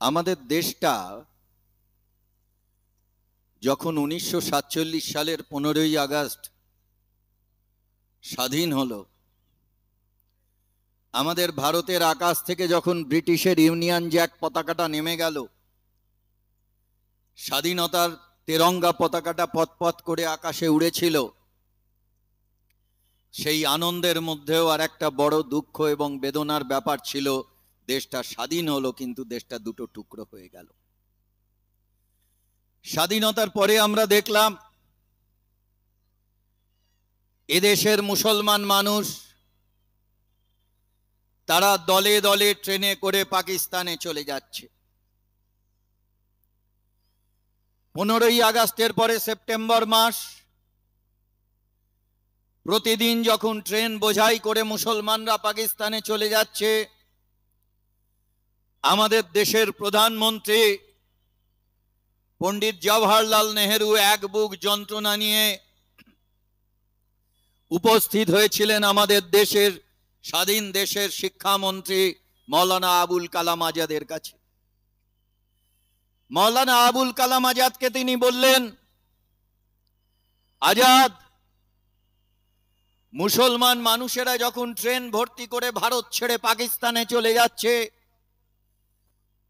আমাদের দেশটা যখন 1947 সালের 15ই আগস্ট স্বাধীন হলো, আমাদের ভারতের আকাশ থেকে যখন ব্রিটিশের ইউনিয়ন জ্যাক পতাকাটা নেমে গেল, স্বাধীনতার তেরঙ্গা পতাকাটা পথ করে আকাশে উড়েছিল, সেই আনন্দের মধ্যেও আর একটা বড় দুঃখ এবং বেদনার ব্যাপার ছিল। দেশটা স্বাধীন হলো, কিন্তু দেশটা দুটো টুকরো হয়ে গেল। স্বাধীনতার পরে আমরা দেখলাম এদেশের মুসলমান মানুষ তারা দলে দলে ট্রেনে করে পাকিস্তানে চলে যাচ্ছে। 15ই আগস্টের পরে সেপ্টেম্বর মাস, প্রতিদিন যখন ট্রেন বোঝাই করে মুসলমানরা পাকিস্তানে চলে যাচ্ছে, আমাদের দেশের প্রধানমন্ত্রী পণ্ডিত জওহরলাল নেহেরু এক বুক যন্ত্রণা নিয়ে উপস্থিত হয়েছিলেন আমাদের দেশের স্বাধীন দেশের শিক্ষামন্ত্রী মৌলানা আবুল কালাম আজাদের কাছে। মৌলানা আবুল কালাম আজাদকে তিনি বললেন, আজাদ, মুসলমান মানুষেরা যখন ট্রেন ভর্তি করে ভারত ছেড়ে পাকিস্তানে চলে যাচ্ছে,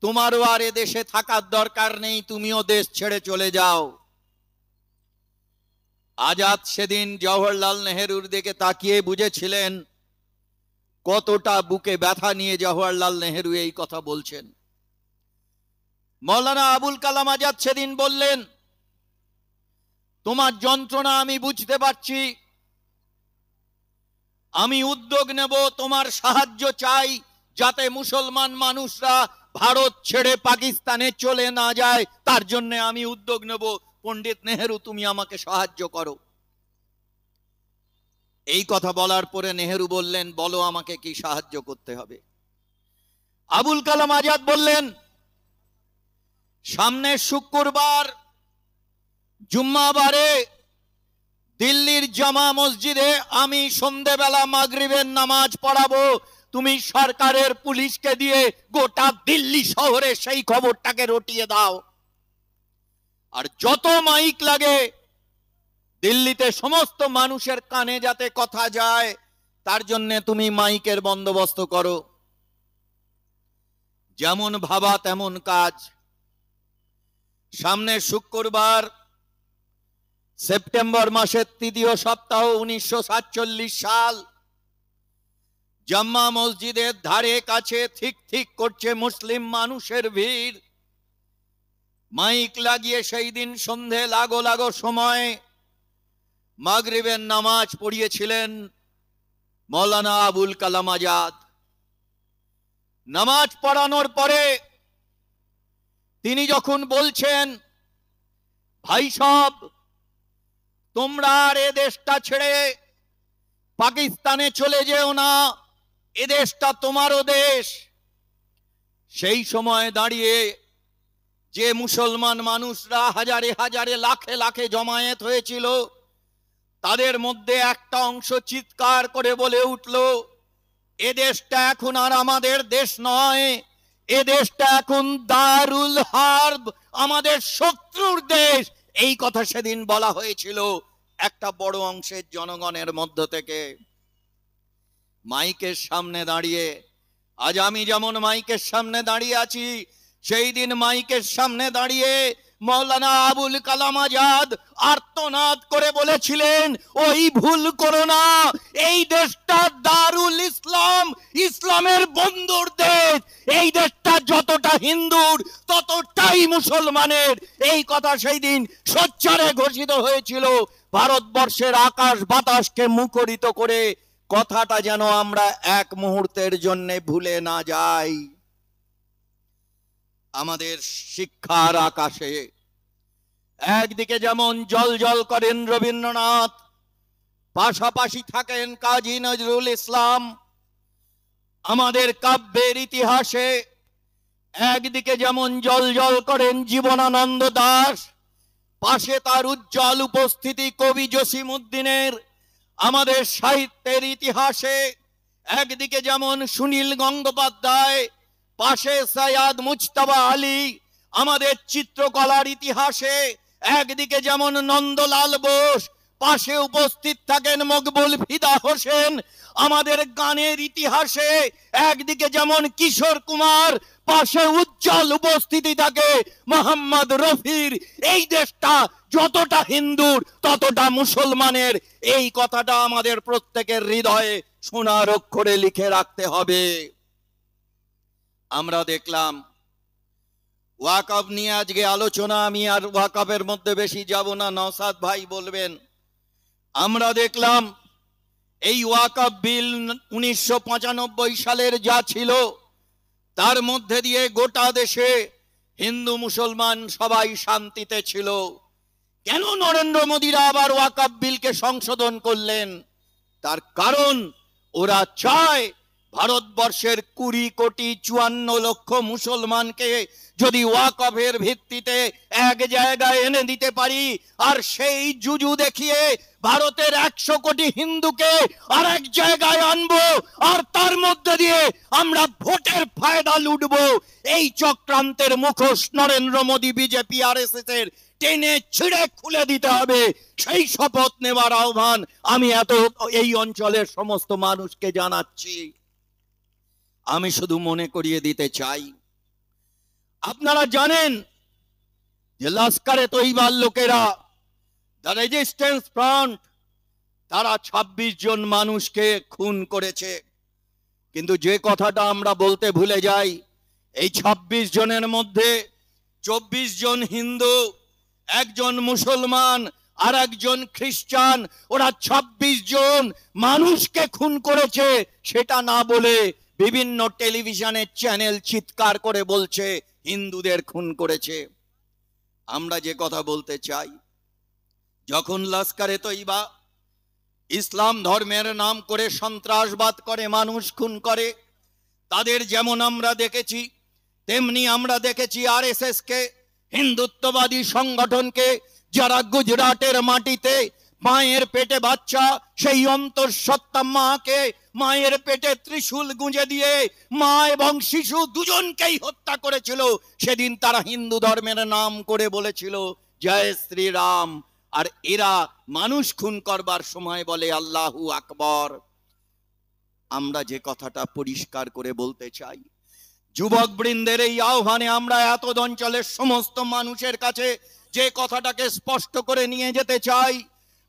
তোমারও আর এ দেশে থাকার দরকার নেই, তুমিও দেশ ছেড়ে চলে যাও। আজাদ সেদিন জওহরলাল নেহেরুর দিকে তাকিয়ে বুঝেছিলেন কতটা বুকে ব্যথা নিয়ে জওহরলাল নেহেরু এই কথা বলছেন। মৌলানা আবুল কালাম আজাদ সেদিন বললেন, তোমার যন্ত্রণা আমি বুঝতে পারছি, আমি উদ্যোগ নেব, তোমার সাহায্য চাই, যাতে মুসলমান মানুষরা ভারত ছেড়ে পাকিস্তানে চলে না যায়, তার জন্য আমি উদ্যোগ নেব। পণ্ডিত নেহেরু, তুমি আমাকে সাহায্য করো। এই কথা বলার পরে নেহেরু বললেন, বলো আমাকে কি সাহায্য করতে হবে। আবুল কালাম আজাদ বললেন, সামনের শুক্রবার জুম্মাবারে দিল্লির জামা মসজিদে আমি সন্ধ্যেবেলা মাগরিবের নামাজ পড়াবো, তুমি সরকারের পুলিশকে দিয়ে গোটা দিল্লি শহরে সেই খবরটাকে রটিয়ে দাও, আর যত মাইক লাগে দিল্লিতে সমস্ত মানুষের কানে যাতে কথা যায়, তার জন্য তুমি মাইকের বন্দোবস্ত করো। যেমন ভাবা তেমন কাজ। সামনের শুক্রবার সেপ্টেম্বর মাসের তৃতীয় সপ্তাহ 1947 সাল, জাম্মা মসজিদের ধারে কাছে ঠিক ঠিক করছে মুসলিম মানুষের ভিড়। মাইক লাগিয়ে সেই দিন সন্ধে লাগো সময় মাগরিবের নামাজ পড়িয়েছিলেন মৌলানা আবুল কালাম আজাদ। নামাজ পড়ানোর পরে তিনি যখন বলছেন, ভাই সব, তোমরা আর এ দেশটা ছেড়ে পাকিস্তানে চলে যেও না, এ দেশটা তোমারও দেশ। সেই সময় দাঁড়িয়ে যে মুসলমান মানুষরা হাজারে হাজারে লাখে লাখে জমায়েত হয়েছিল, তাদের মধ্যে একটা অংশ চিৎকার করে বলে উঠল, এ দেশটা এখন আর আমাদের দেশ নয়, এ দেশটা এখন দারুল হার্ব, আমাদের শত্রুর দেশ। এই কথা সেদিন বলা হয়েছিল একটা বড় অংশের জনগণের মধ্য থেকে। মাইকের সামনে দাঁড়িয়ে, আজ আমি যেমন মাইকের সামনে দাঁড়িয়ে আছি, সেই দিন মাইকের সামনে দাঁড়িয়ে মৌলানা আবুল কালাম আজাদ আর্তনাদ করে বলেছিলেন, ওই ভুল করো না, এই দেশটা দারুল ইসলাম, ইসলামের বন্ধুর দেশ, এই দেশটা যতটা হিন্দুর ততটাই মুসলমানের। এই কথা সেই দিন সোচ্চারে ঘোষিত হয়েছিল। ভারতবর্ষের আকাশ বাতাসকে মুখরিত করে কথাটা যেন আমরা এক মুহূর্তের জন্য ভুলে না যাই। আমাদের শিক্ষার আকাশে একদিকে যেমন জল জল করেন রবীন্দ্রনাথ, পাশাপাশি থাকেন কাজী নজরুল ইসলাম। আমাদের কাব্যের ইতিহাসে একদিকে যেমন জল জল করেন জীবনানন্দ দাশ, পাশে তার উজ্জ্বল উপস্থিতি কবি জসিম উদ্দিনের। আমাদের সাহিত্যের ইতিহাসে একদিকে যেমন সুনীল গঙ্গোপাধ্যায়, পাশে সৈয়দ মুজতবা আলী। আমাদের চিত্রকলার ইতিহাসে একদিকে যেমন নন্দলাল বোস, পাশে উপস্থিত থাকেন মকবুল ফিদা হোসেন। আমাদের গানের ইতিহাসে একদিকে যেমন কিশোর কুমার, পাশে উজ্জ্বল উপস্থিতি থাকে মোহাম্মদ রফির। এই দেশটা যতটা হিন্দুর ততটা মুসলমানের, এই কথাটা আমাদের প্রত্যেকের হৃদয়ে সোনার অক্ষরে লিখে রাখতে হবে। আমরা দেখলাম ওয়াকফ নিয়ে আজকে আলোচনা, আমি আর ওয়াকফের মধ্যে বেশি যাব না, নওশাদ ভাই বলবেন। আমরা দেখলাম এই ওয়াকফ বিল 1995 সালের যা ছিল, তার মধ্যে দিয়ে গোটা দেশে হিন্দু মুসলমান সবাই শান্তিতে ছিল। কেন নরেন্দ্র মোদীরা আবার ওয়াকফ বিলকে সংশোধন করলেন? তার কারণ ওরা চায় ভারতবর্ষের 20,54,00,000 মুসলমানকে যদি ওয়াকফের ভিত্তিতে এক জায়গায় এনে দিতে পারি, আর সেই জুজু দেখিয়ে ভারতের 100 কোটি হিন্দুকে আর এক জায়গায় আনবো, আর তার মধ্যে দিয়ে আমরা ভোটের ফায়দা লুটবো, এই চক্রান্তের মুখোশ নরেন্দ্র মোদী, বিজেপি, আরএসএস এর টেনে ছিঁড়ে খুলে দিতে হবে। সেই শপথ নেওয়ার আহ্বান আমি এই অঞ্চলের সমস্ত মানুষকে জানাচ্ছি। আমি শুধু মনে করিয়ে দিতে চাই, আপনারা জানেন যে লস্করে তৈবার লোকেরা, দ্য রেজিস্ট্যান্স ফ্রন্ট, তারা 26 জন মানুষকে খুন করেছে। কিন্তু যে কথাটা আমরা বলতে ভুলে যাই, এই 26 জনের মধ্যে 24 জন হিন্দু, একজন মুসলমান আর একজন খ্রিস্টান, ওরা 26 জন মানুষকে খুন করেছে। সেটা না বলে বিভিন্ন টেলিভিশনের চ্যানেল চিৎকার করে বলছে হিন্দুদের খুন করেছে। আমরা যে কথা বলতে চাই, যখন লস্করে তৈবা ইসলাম ধর্মের নাম করে সন্ত্রাসবাদ করে, মানুষ খুন করে, তাদের যেমন আমরা দেখেছি, তেমনি আমরা দেখেছি আরএসএস কে, হিন্দুত্ববাদী সংগঠনকে, যারা গুজরাটের মাটিতে মায়ের পেটে বাচ্চা, সেই অন্তঃসত্ত্বা মাকে মায়ের পেটে ত্রিশূল গুঁজে দিয়ে মা এবং শিশু দুজনকেই হত্যা করেছিল। সেদিন তারা হিন্দু ধর্মের নাম করে বলেছিল জয় শ্রীরাম, আর এরা মানুষ খুন করবার সময় বলে আল্লাহু আকবার। আমরা যে কথাটা পরিষ্কার করে বলতে চাই, যুবক বৃন্দের এই আহ্বানে আমরা এত অঞ্চলের সমস্ত মানুষের কাছে যে কথাটাকে স্পষ্ট করে নিয়ে যেতে চাই,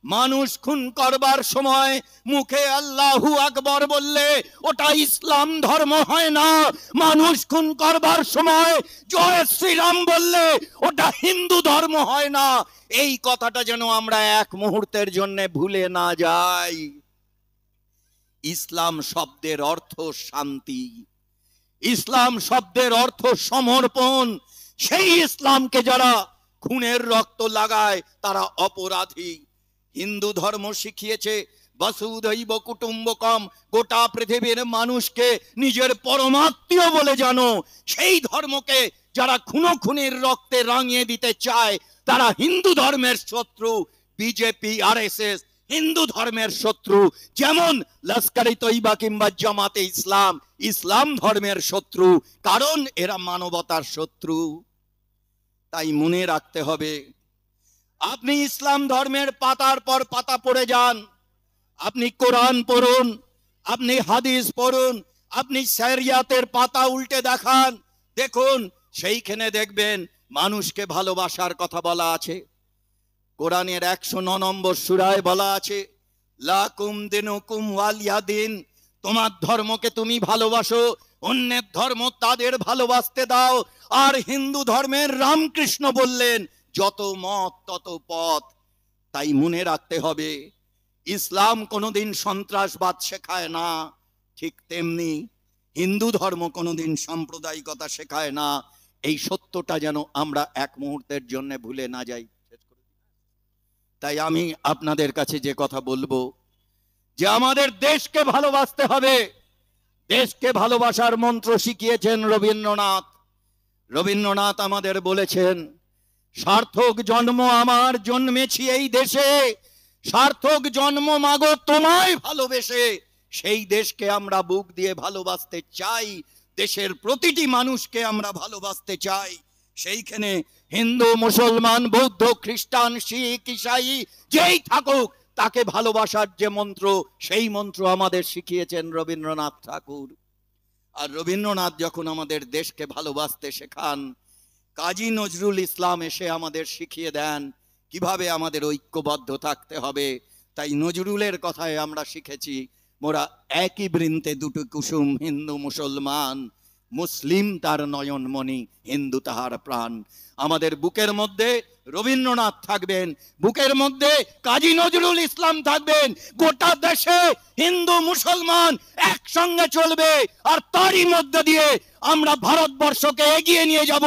মানুষ খুন করবার সময় মুখে আল্লাহু আকবার বললে ওটা ইসলাম ধর্ম হয় না। মানুষ খুন করবার সময় জয় শ্রীরাম বললে ওটা হিন্দু ধর্ম হয় না। এই কথাটা যেন আমরা এক মুহূর্তের জন্য ভুলে না যাই। ইসলাম শব্দের অর্থ শান্তি, ইসলাম শব্দের অর্থ সমর্পণ। সেই ইসলামকে যারা খুনের রক্ত লাগায় তারা অপরাধী। হিন্দু ধর্ম শিখিয়েছে বসুধৈব কুটুম্বকম, গোটা পৃথিবীর মানুষকে নিজের পরমাত্মীয় বলে জানো। সেই ধর্মকে যারা খুনোখুনির রক্তে রাঙিয়ে দিতে চায় তারা হিন্দু ধর্মের শত্রু। বিজেপি, আরএসএস হিন্দু ধর্মের শত্রু, যেমন লস্করে তৈবা কিংবা জামাতে ইসলাম ইসলাম ধর্মের শত্রু, কারণ এরা মানবতার শত্রু। তাই মনে রাখতে হবে, আপনি ইসলাম ধর্মের পাতার পর পাতা পড়ে যান, আপনি কোরআন পড়ুন, আপনি হাদিস পড়ুন, আপনি শরিয়াতের পাতা উল্টে দেখান, দেখুন সেইখানে দেখবেন মানুষকে ভালোবাসার কথা বলা আছে। কোরআনের 109 নম্বর সূরায় বলা আছে লাকুম দিনুকুম ওয়ালিয়া দিন, তোমার ধর্মকে তুমি ভালোবাসো, অন্যের ধর্ম তাদের ভালোবাসতে দাও। আর হিন্দু ধর্মের রামকৃষ্ণ বললেন যত মত তত পথ। তাই মনে রাখতে হবে, ইসলাম কোনোদিন সন্ত্রাসবাদ শেখায় না, ঠিক তেমনি হিন্দু ধর্ম কোনোদিন সাম্প্রদায়িকতা শেখায় না। এই সত্যটা যেন আমরা এক মুহূর্তের জন্য ভুলে না যাই। তাই আমি আপনাদের কাছে যে কথা বলবো, যে আমাদের দেশকে ভালোবাসতে হবে। দেশকে ভালোবাসার মন্ত্র শিখিয়েছেন রবীন্দ্রনাথ। রবীন্দ্রনাথ আমাদের বলেছেন, সার্থক জন্ম আমার জন্মেছি এই দেশে, সার্থক জন্ম মাগো তোমায় ভালোবেসে। সেই দেশকে আমরা বুক দিয়ে ভালোবাসতে চাই। দেশের প্রতিটি মানুষকে আমরা ভালোবাসতে চাই। সেইখানে হিন্দু, মুসলমান, বৌদ্ধ, খ্রিস্টান, শিখ, ঈসাই যেই থাকুক, তাকে ভালোবাসার যে মন্ত্র, সেই মন্ত্র আমাদের শিখিয়েছেন রবীন্দ্রনাথ ঠাকুর। আর রবীন্দ্রনাথ যখন আমাদের দেশকে ভালোবাসতে শেখান, কাজী নজরুল ইসলাম এসে আমাদের শিখিয়ে দেন কিভাবে আমাদের ঐক্যবদ্ধ থাকতে হবে। তাই নজরুলের কথায় আমরা শিখেছি, মোরা একই বৃন্তে দুটো কুসুম, হিন্দু মুসলমান, মুসলিম তার নয়নমণি, হিন্দু তাহার প্রাণ। আমাদের বুকের মধ্যে রবীন্দ্রনাথ থাকবেন, বুকের মধ্যে কাজী নজরুল ইসলাম থাকবেন। গোটা দেশে হিন্দু মুসলমান একসঙ্গে চলবে, আর তারই মধ্যে দিয়ে আমরা ভারতবর্ষকে এগিয়ে নিয়ে যাব।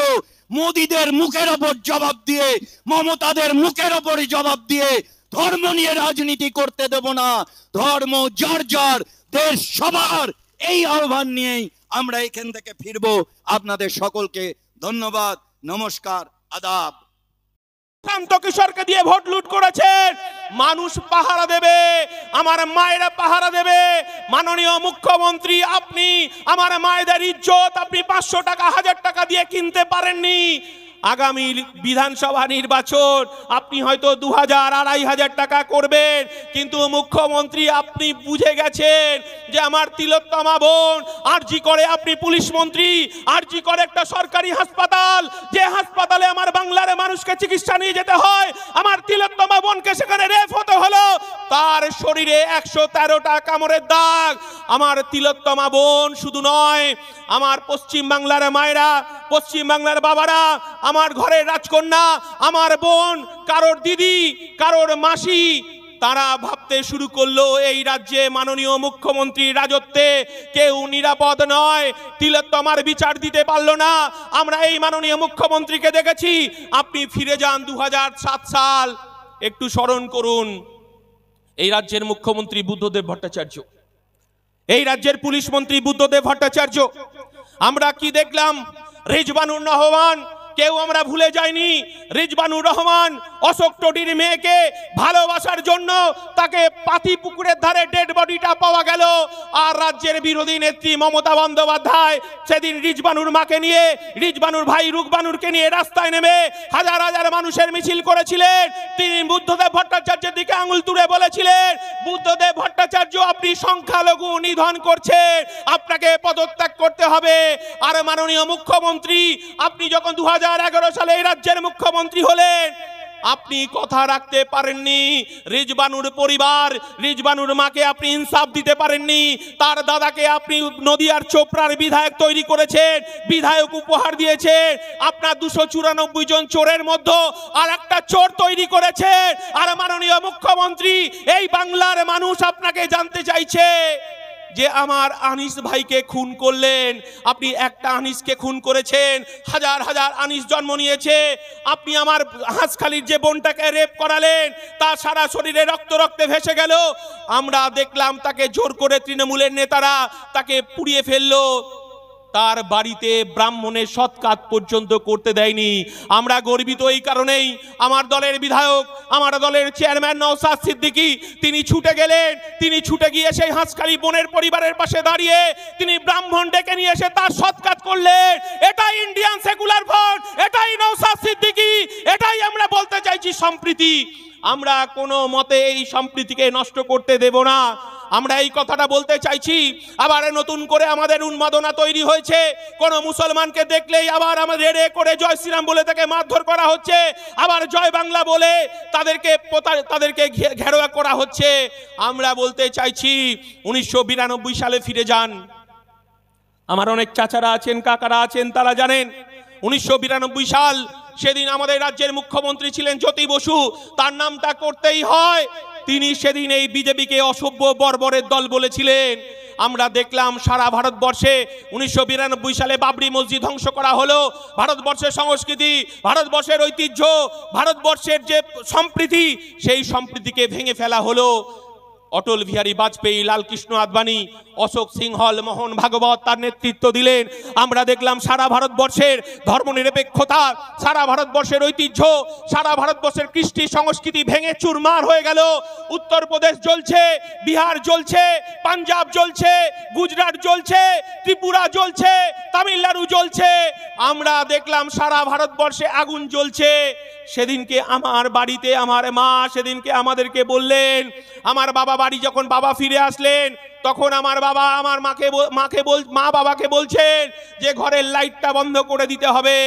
মোদীদের মুখের ওপর জবাব দিয়ে, মমতাদের মুখের ওপর জবাব দিয়ে ধর্ম নিয়ে রাজনীতি করতে দেব না। ধর্ম যার যার, দেশ সবার, এই আহ্বান নিয়েই আমরা এখান থেকে ফিরবো। আপনাদের সকলকে ধন্যবাদ, নমস্কার, আদাব। শান্ত কিশোরকে দিয়ে ভোট লুট করেছেন, মানুষ পাহারা দেবে, আমার মায়েরা পাহারা দেবে। মাননীয় মুখ্যমন্ত্রী, আপনি আমার মায়েদের ইজ্জত আপনি 500 টাকা 1000 টাকা দিয়ে কিনতে পারেননি। আগামী বিধানসভা নির্বাচন আপনি হয়তো 2000-2500 টাকা করবেন, কিন্তু মুখ্যমন্ত্রী আপনি বুঝে গেছেন যে আমার তিলোত্তমা বোন, আরজি করে আপনি পুলিশ মন্ত্রী, আরজি করে একটা সরকারি হাসপাতাল, যে হাসপাতালে আমার বাংলার মানুষকে চিকিৎসা নিয়ে যেতে হয়, আমার তিলোত্তমা বোনকে সেখানে রেপ হতে হলো, তার শরীরে 113টা কামড়ের দাগ। আমার তিলোত্তমা বোন শুধু নয়, আমার পশ্চিম বাংলার মায়েরা, পশ্চিম বাংলার বাবারা, আমার ঘরের রাজকন্যা, আমার বোন, কারোর দিদি, কারোর মাসি, তারা ভাবতে শুরু করলো এই রাজ্যে মাননীয় মুখ্যমন্ত্রীর রাজত্বে কেউ নিরাপদ নয়। তিলোত্তমার বিচার দিতে পারলো না। আমরা এই মাননীয় মুখ্যমন্ত্রীকে দেখেছি। আপনি ফিরে যান 2007 সাল, একটু স্মরণ করুন। এই রাজ্যের মুখ্যমন্ত্রী বুদ্ধদেব ভট্টাচার্য, এই রাজ্যের পুলিশ মন্ত্রী বুদ্ধদেব ভট্টাচার্য। আমরা কি দেখলাম? রিজবানুর রহমান, কেউ আমরা ভুলে যাইনি। রিজবানুর রহমান অশোক টোডির মেয়েকে ভালোবাসার জন্য তাকে পাতি পুকুরের ধারে ডেড বডিটা পাওয়া গেল। আর রাজ্যের বিরোধী নেত্রী মমতা বন্দ্যোপাধ্যায় সেদিন রিজবানুর মাকে নিয়ে, রিজবানুর ভাই রুকবানুরকে নিয়ে রাস্তায় নেমে হাজার হাজার মানুষের মিছিল করেছিলেন। তিনি বুদ্ধদেব ভট্টাচার্যের দিকে আঙুল তুলে বলেছিলেন, বুদ্ধদেব ভট্টাচার্য আপনি সংখ্যালঘু নিধন করছেন, আপনাকে পদত্যাগ করতে হবে। আর মাননীয় মুখ্যমন্ত্রী, আপনি যখন 2011 সালে এই রাজ্যের মুখ্যমন্ত্রী হলেন, আপনি কথা রাখতে পারেননি। রিজবানুর পরিবার, রিজবানুর মাকে আপনি ইনসাফ দিতে পারেননি। তার দাদাকে আপনি নদিয়ার চোপড়ার বিধায়ক তৈরি করেছেন, বিধায়ক উপহার দিয়েছেন। আপনার 294 জন চোরের মধ্যে আর একটা চোর তৈরি করেছেন। আর মাননীয় মুখ্যমন্ত্রী, এই বাংলার মানুষ আপনাকে জানতে চাইছে যে আমার আনিস ভাইকে খুন করলেন, আপনি একটা আনিসকে খুন করেছেন, হাজার হাজার আনিস জন্ম নিয়েছে। আপনি আমার হাঁসখালির যে বোনটাকে রেপ করালেন, তার সারা শরীরে রক্ত রক্তে ভেসে গেল। আমরা দেখলাম তাকে জোর করে তৃণমূলের নেতারা তাকে পুড়িয়ে ফেললো, তার বাড়িতে ব্রাহ্মণের সৎকাত পর্যন্ত করতে দেয়নি। আমরা গর্বিত এই কারণেই, আমার দলের বিধায়ক, আমার দলের চেয়ারম্যান নওশাদ সিদ্দিকী, তিনি ছুটে গেলেন। তিনি ছুটে গিয়ে সেই হাঁসখালি বোনের পরিবারের পাশে দাঁড়িয়ে তিনি ব্রাহ্মণ ডেকে নিয়ে এসে তার সৎকাত করলেন। এটাই ইন্ডিয়ান সেকুলার ভোট, এটাই নওশাদ সিদ্দিকী, এটাই আমরা বলতে চাইছি সম্প্রীতি। আমরা কোনো মতে এই সম্প্রীতিকে নষ্ট করতে দেব না। আমরা এই কথাটা বলতে চাইছি। আবার নতুন করে আমাদের উন্মাদনা তৈরি হয়েছে। কোন মুসলমানকে দেখলেই আবার আমাদের রে করে জয় শ্রীরাম বলে তাকে মারধর করা হচ্ছে, আবার জয় বাংলা বলে তাদেরকে ঘেরোয়া করা হচ্ছে। আমরা বলতে চাইছি 1992 সালে ফিরে যান। আমার অনেক চাচারা আছেন, কাকারা আছেন, তারা জানেন 1992 সাল, সেদিন আমাদের রাজ্যের মুখ্যমন্ত্রী ছিলেন জ্যোতি বসু। তার নামটা করতেই হয়। তিনি সেদিন এই বিজেপিকে অসভ্য বর্বরের দল বলেছিলেন। আমরা দেখলাম সারা ভারতবর্ষে 1992 সালে বাবরি মসজিদ ধ্বংস করা হলো। ভারতবর্ষের সংস্কৃতি, ভারতবর্ষের ঐতিহ্য, ভারতবর্ষের যে সম্প্রীতি, সেই সম্প্রীতিকে ভেঙে ফেলা হলো। অটল বিহারী বাজপেয়ী, লালকৃষ্ণ আদবানি, অশোক সিংহল, মোহন ভাগবত তার নেতৃত্ব দিলেন। আমরা দেখলাম সারা ভারতবর্ষের ধর্মনিরপেক্ষতা, সারা ভারতবর্ষের ঐতিহ্য, সারা ভারতবর্ষের কৃষ্টি সংস্কৃতি ভেঙে চুরমার হয়ে গেল। উত্তরপ্রদেশ জ্বলছে, বিহার জ্বলছে, পাঞ্জাব জ্বলছে, গুজরাট জ্বলছে, ত্রিপুরা জ্বলছে, তামিলনাড়ু জ্বলছে। আমরা দেখলাম সারা ভারতবর্ষে আগুন জ্বলছে। সেদিনকে আমার বাড়িতে আমার মা সেদিনকে আমাদেরকে বললেন, আমার বাবা বাড়ি যখন বাবা ফিরে আসলেন তখন আমার বাবা আমার মা বাবাকে বলছেন যে ঘরের লাইটটা বন্ধ করে দিতে হবে,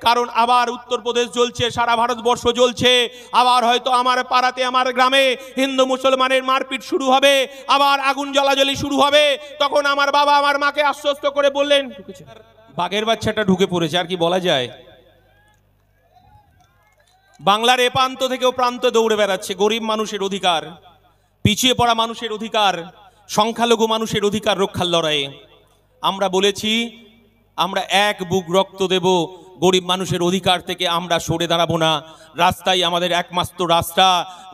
কারণ আবার উত্তরপ্রদেশ জ্বলছে, সারা ভারতবর্ষ জ্বলছে। আবার হয়তো আমার পাড়াতে আমার গ্রামে হিন্দু মুসলমানের মারপিট শুরু হবে, আবার আগুন জ্বালাজ্বলি শুরু হবে। তখন আমার বাবা আমার মাকে আশ্বস্ত করে বললেন, বাঘের বাচ্চাটা ঢুকে পড়েছে, আর কি বলা যায়। বাংলার এ প্রান্ত থেকে ও প্রান্ত দৌড়ে বেড়াচ্ছে গরিব মানুষের অধিকার, পিছিয়ে পড়া মানুষের অধিকার, সংখ্যালঘু মানুষের অধিকার রক্ষার লড়াইয়ে। আমরা বলেছি আমরা এক বুক রক্ত দেব, গরিব মানুষের অধিকার থেকে আমরা সরে দাঁড়াবো না। রাস্তাই আমাদের একমাত্র রাস্তা,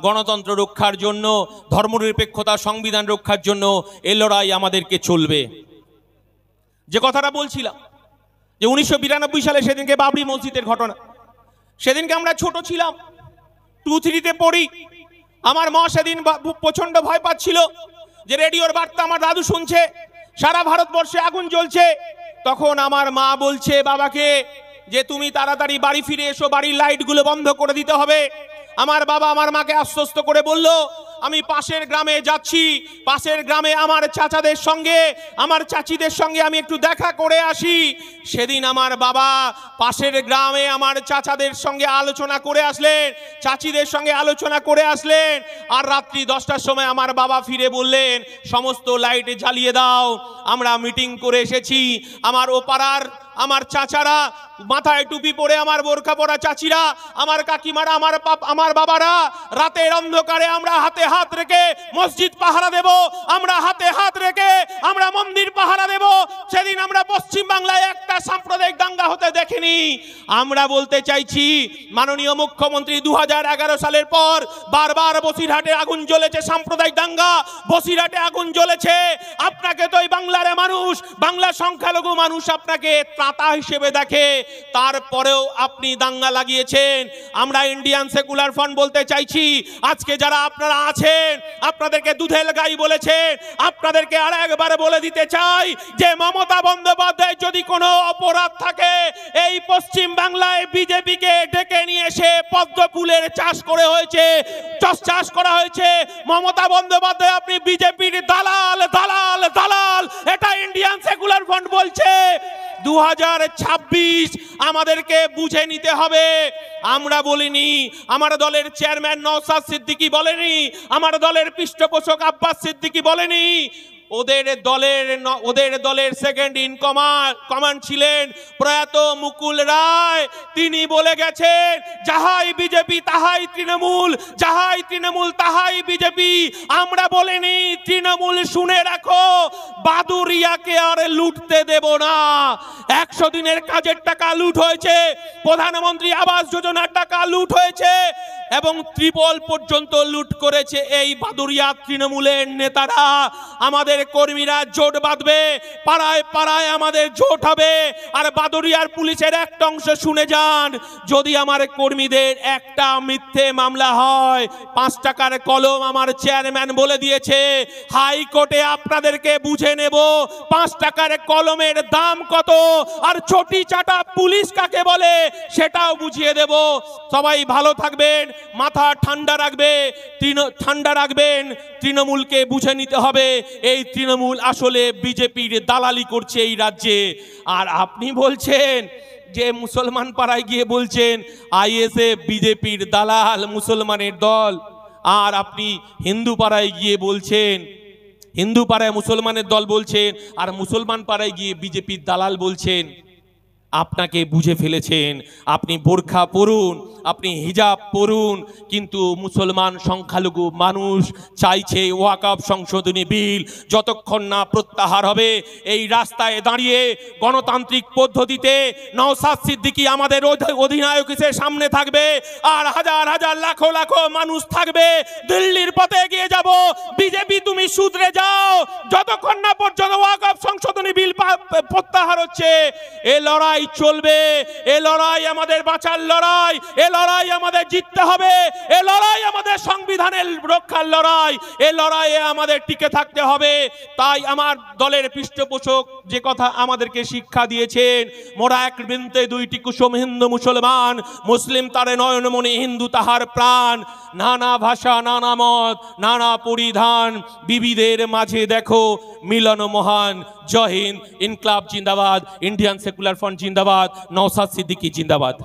গণতন্ত্র রক্ষার জন্য, ধর্মনিরপেক্ষতা, সংবিধান রক্ষার জন্য এই লড়াই আমাদেরকে চলবে। যে কথাটা বলছিলাম যে 1992 সালে সেদিনকে বাবরি মসজিদের ঘটনা, সেদিনকে আমরা ছোট ছিলাম, 2-3-তে পড়ি। আমার মা সেদিন প্রচন্ড ভয় পাচ্ছিল যে রেডিওর বার্তা আমার দাদু শুনছে সারা ভারতবর্ষে আগুন জ্বলছে। তখন আমার মা বলছে বাবাকে যে তুমি তাড়াতাড়ি বাড়ি ফিরে এসো, বাড়ির লাইটগুলো বন্ধ করে দিতে হবে। আমার বাবা আমার মাকে আশ্বস্ত করে বলল আমি পাশের গ্রামে যাচ্ছি, পাশের গ্রামে আমার চাচাদের সঙ্গে আমার চাচিদের সঙ্গে আমি একটু দেখা করে আসি। সেদিন আমার বাবা পাশের গ্রামে আমার চাচাদের সঙ্গে আলোচনা করে আসলেন, চাচিদের সঙ্গে আলোচনা করে আসলেন। আর রাত্রি 10টার সময় আমার বাবা ফিরে বললেন সমস্ত লাইট জ্বালিয়ে দাও, আমরা মিটিং করে এসেছি। আমার ও পাড়ার আমার চাচারা মাথায় টুপি পরে, আমার বোরকা পরা চাচিরা, আমার কাকিমারা, আমার বাবারা, রাতের অন্ধকারে আমরা হাতে হাত রেখে মসজিদ পাহারা দেব, আমরা হাতে হাত রেখে আমরা মন্দির পাহারা দেব। সেদিন আমরা পশ্চিম বাংলায় একটা সাম্প্রদায়িক দাঙ্গা হতে দেখিনি। আমরা বলতে চাইছি মাননীয় মুখ্যমন্ত্রী 2011 সালের পর বারবার বসিরহাটে আগুন জ্বলেছে, সাম্প্রদায়িক দাঙ্গা, বসিরহাটে আগুন জ্বলেছে। আপনাকে তো এই বাংলার মানুষ, বাংলা সংখ্যালঘু মানুষ আপনাকে ত্রাতা হিসেবে দেখে, তারপরেও আপনি দাঙ্গা লাগিয়েছেন। আমরা ইন্ডিয়ান সেকুলার ফ্রন্ট বলতে চাইছি আজকে যারা আপনারা আছেন আপনাদেরকে দুধেল গাই বলেছেন, আপনাদেরকে আর একবার বলে দিতে চাই যে মমতা বন্দ্যোপাধ্যায় যদি কোনো অপরাধ থাকে, এই পশ্চিম বাংলায় বিজেপিকে ডেকে নিয়ে এসে পদ্ম ফুলের চাষ করা হয়েছে। মমতা বন্দ্যোপাধ্যায় আপনি বিজেপির দালাল দালাল দালাল, এটা ইন্ডিয়ান সেকুলার ফ্রন্ট বলছে। 2026 আমাদেরকে বুঝে নিতে হবে। আমরা বলিনি, আমার দলের চেয়ারম্যান নওশাদ সিদ্দিকী বলেনি, আমার দলের পৃষ্ঠপোষক আব্বাস সিদ্দিকী বলেনি, ওদের দলের সেকেন্ড ইন কমান্ড ছিলেন প্রয়াত মুকুল রায়। তিনি বলে গেছেন যাহাই বিজেপি তাহাই তৃণমূল, যাহাই তৃণমূল তাহাই বিজেপি। আমরা বলিনি তৃণমূল শুনে রাখো, বাদুরিয়াকে আর লুটতে দেব না। 100 দিনের কাজের টাকা লুট হয়েছে, প্রধানমন্ত্রী আবাস যোজনার টাকা লুট হয়েছে এবং ত্রিপল পর্যন্ত লুট করেছে এই বাদুরিয়া তৃণমূলের নেতারা। আমাদের কর্মীরা জোট বাঁধবে, পাড়ায় পাড়ায় আমাদের জোট হবে। আর বাদুরিয়ার পুলিশের একটা অংশ শুনে যান, যদি আমার কর্মীদের একটা মিথ্যে মামলা হয় 5 টাকার কলম আমার চেয়ারম্যান বলে দিয়েছে, হাইকোর্টে আপনাদেরকে বুঝে নেব 5 টাকার কলমের দাম কত আর চটি চাটা পুলিশ কাকে বলে সেটাও বুঝিয়ে দেব। সবাই ভালো থাকবেন, মাথা ঠান্ডা রাখবেন। তৃণমূলকে বুঝে নিতে হবে এই তৃণমূল আসলে বিজেপির দালালি করছে এই রাজ্যে। আর আপনি বলছেন যে মুসলমান পাড়ায় গিয়ে বলছেন আইএসএফ বিজেপির দালাল, মুসলমানের দল, আর আপনি হিন্দু পাড়ায় গিয়ে বলছেন, হিন্দু পাড়ায় মুসলমানের দল বলছেন, আর মুসলমান পাড়ায় গিয়ে বিজেপির দালাল বলছেন। আপনাকে বুঝে ফেলেছেন। আপনি বোরখা পরুন, আপনি হিজাব পরুন, কিন্তু মুসলমান সংখ্যালঘু মানুষ চাইছে ওয়াকফ সংশোধনী বিল যতক্ষণ না প্রত্যাহার হবে, এই রাস্তায় দাঁড়িয়ে গণতান্ত্রিক পদ্ধতিতে নওশাদ সিদ্দিকী আমাদের অধিনায়ক হিসেবে সামনে থাকবে, আর হাজার হাজার লাখো লাখো মানুষ থাকবে। দিল্লির পথে এগিয়ে যাব। বিজেপি তুমি শুধরে যাও, যতক্ষণ না পর্যন্ত ওয়াকফ সংশোধনী বিল প্রত্যাহার হচ্ছে এ লড়াই চলবে। এ লড়াই আমাদের বাঁচার লড়াই, এ লড়াই আমাদের জিততে হবে, এ লড়াই আমাদের সংবিধানের রক্ষার লড়াই, এ লড়াইয়ে আমাদের টিকে থাকতে হবে। তাই আমার দলের পৃষ্ঠপোষক যে কথা আমাদেরকে শিক্ষা দিয়েছেন, মোরা এক বৃন্তে দুইটি কুসুম হিন্দু মুসলমান, মুসলিম তারে নয়নমণি হিন্দু তাহার প্রাণ। নানা ভাষা নানা মত নানা পরিধান, বিবিধের মাঝে দেখো মিলন মহান। জয় হিন্দ, ইনকলাব জিন্দাবাদ, ইন্ডিয়ান সেকুলার ফ্রন্ট জিন্দাবাদ, নওশাদ সিদ্দিকী জিন্দাবাদ।